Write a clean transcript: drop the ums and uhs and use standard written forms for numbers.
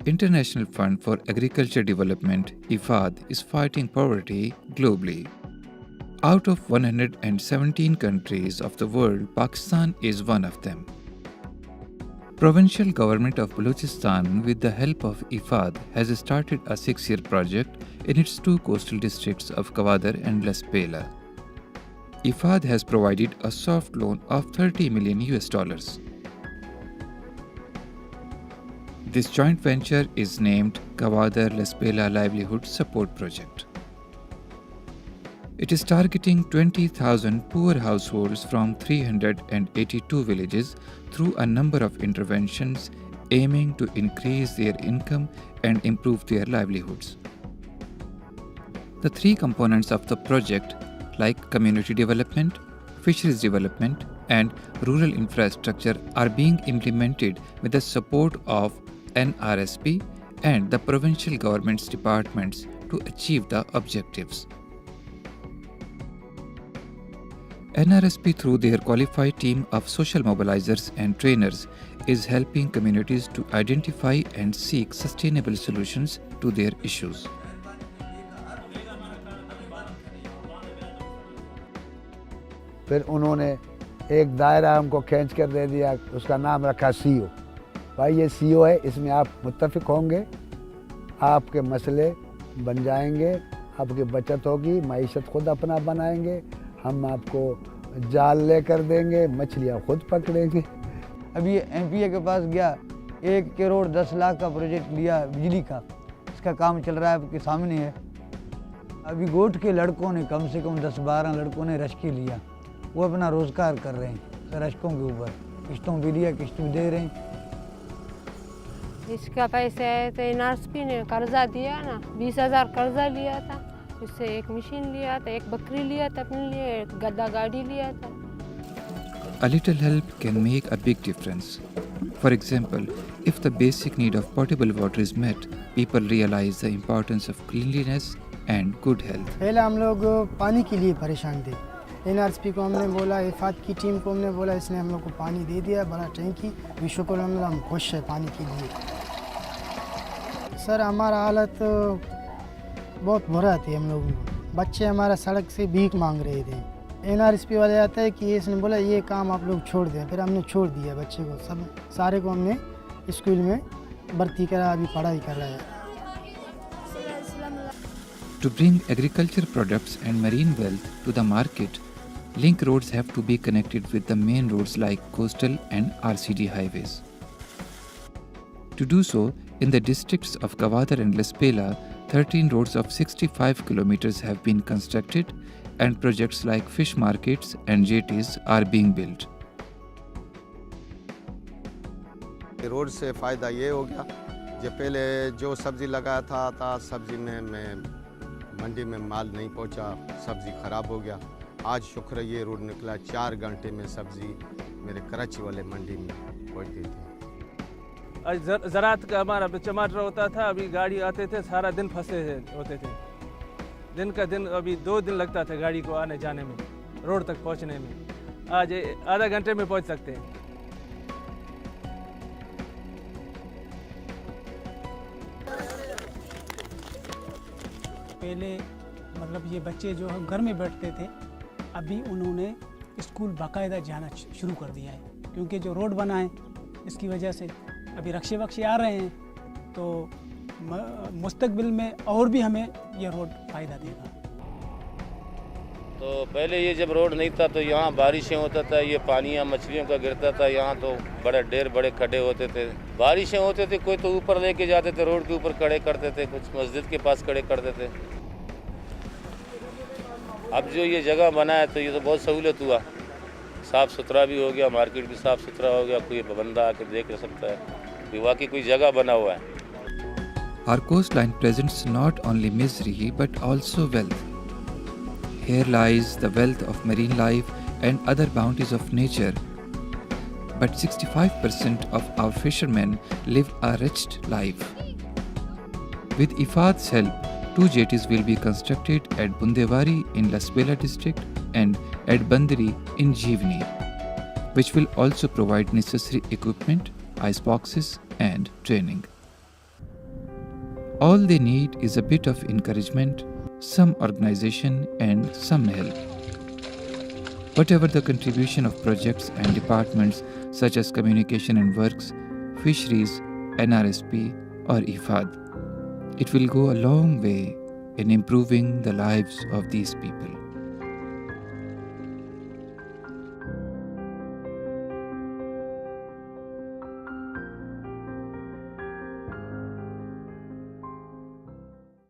International Fund for Agriculture Development, IFAD, is fighting poverty globally. Out of 117 countries of the world, Pakistan is one of them. Provincial government of Balochistan, with the help of IFAD, has started a 6-year project in its 2 coastal districts of Kawadar and Laspela. IFAD has provided a soft loan of $30 million. This joint venture is named Kawadar Laspela Livelihood Support Project. It is targeting 20,000 poor households from 382 villages through a number of interventions aiming to increase their income and improve their livelihoods. The 3 components of the project, like community development, fisheries development, and rural infrastructure, are being implemented with the support of NRSP and the provincial government's departments to achieve the objectives. NRSP, through their qualified team of social mobilizers and trainers, is helping communities to identify and seek sustainable solutions to their issues. फिर उन्होंने एक दायरा हमको खींच कर दे दिया, उसका नाम रखा सीओ। भाई ये सीओ है, इसमें आप मुत्तफिक होंगे, आपके मसले बन जाएंगे, आपकी बचत होगी, माइशत खुद अपना बनाएंगे, हम आपको जाल लेकर देंगे, मछलियाँ खुद पकड़ेंगे। अभी एमपीए के पास गया, 1 करोड़ 10 लाख का प्रोजेक्ट लिया बिजली का, इसका काम चल रहा है, आपके सामने है। अभी गोट के लड़कों ने कम से कम 10-12 लड़कों ने रश्के लिया, वो अपना रोज़गार कर रहे हैं रश्कों के ऊपर, किस्तों भी लिया, किस्त भी दे रहे हैं। इसका पैसे है तो एनआरएसपी ने कर्जा दिया ना, 20,000 कर्जा लिया था, उससे एक मशीन लिया था, एक बकरी लिया था अपने लिए, एक गद्दा गाड़ी लिया था। A little help can make a big difference. For example, if the basic need of potable water is met, people realize the importance of cleanliness and good health. पहले हम लोग पानी के लिए परेशान थे, एनआरएसपी को हमने बोला, इफाद की टीम को हमने बोला, इसने हम लोग को पानी दे दिया, बड़ा टैंकी, विश्व को हम खुश है पानी के लिए। सर हमारा हालत बहुत बुरा थी, हम लोग बच्चे हमारा सड़क से भीख मांग रहे थे। एनआरएसपी वाले आता है कि इसने बोला ये काम आप लोग छोड़ दें, फिर हमने छोड़ दिया बच्चे को, सब सारे को हमने स्कूल में भर्ती करा, अभी पढ़ाई कर रहा है। To bring agriculture products and marine wealth to the market, link roads have to be connected with the main roads like coastal and RCD highways. To do so, in the districts of Kawadar and Laspela, 13 roads of 65 kilometers have been constructed and projects like fish markets and jetties are being built. Road से फ़ायदा ये हो गया, जो पहले जो सब्ज़ी लगाया था सब्ज़ी में मंडी में माल नहीं पहुंचा, सब्ज़ी ख़राब हो गया। आज शुक्र ये रोड निकला, 4 घंटे में सब्ज़ी मेरे कराची वाले मंडी में पहुंच गई थी। ज़रात का हमारा टमाटर होता था, अभी गाड़ी आते थे, सारा दिन फंसे होते थे, दिन का दिन, अभी 2 दिन लगता था गाड़ी को आने जाने में, रोड तक पहुंचने में। आज आधा घंटे में पहुंच सकते हैं। पहले मतलब ये बच्चे जो हम घर में बैठते थे, अभी उन्होंने स्कूल बाकायदा जाना शुरू कर दिया है, क्योंकि जो रोड बना है इसकी वजह से अभी रक्शे वक्शे आ रहे हैं, तो मुस्तकबिल में और भी हमें ये रोड फ़ायदा देगा। तो पहले ये जब रोड नहीं था तो यहाँ बारिशें होता था, ये पानियाँ मछलियों का गिरता था, यहाँ तो बड़े ढेर बड़े खड्डे होते थे, बारिशें होते थे, कोई तो ऊपर लेके जाते थे, रोड के ऊपर खड़े करते थे, कुछ मस्जिद के पास खड़े करते थे। अब जो ये जगह बना है तो ये तो बहुत सहूलत हुआ, साफ़ सुथरा भी हो गया, मार्केट भी साफ़ सुथरा हो गया, कोई बंदा आके देख सकता है कि वाकई कोई जगह बना हुआ है। Our coastline presents not only misery but also wealth. Here lies the wealth of marine life and other bounties of nature. But 65% of our fishermen live a wretched life. With IFAD's help, 2 jetties will be constructed at Bundewari in Laspela district and at Bandari in Jivni, which will also provide necessary equipment, ice boxes and training. All they need is a bit of encouragement, some organization, and some help. Whatever the contribution of projects and departments such as Communication and Works, Fisheries, NRSP, or IFAD, it will go a long way in improving the lives of these people.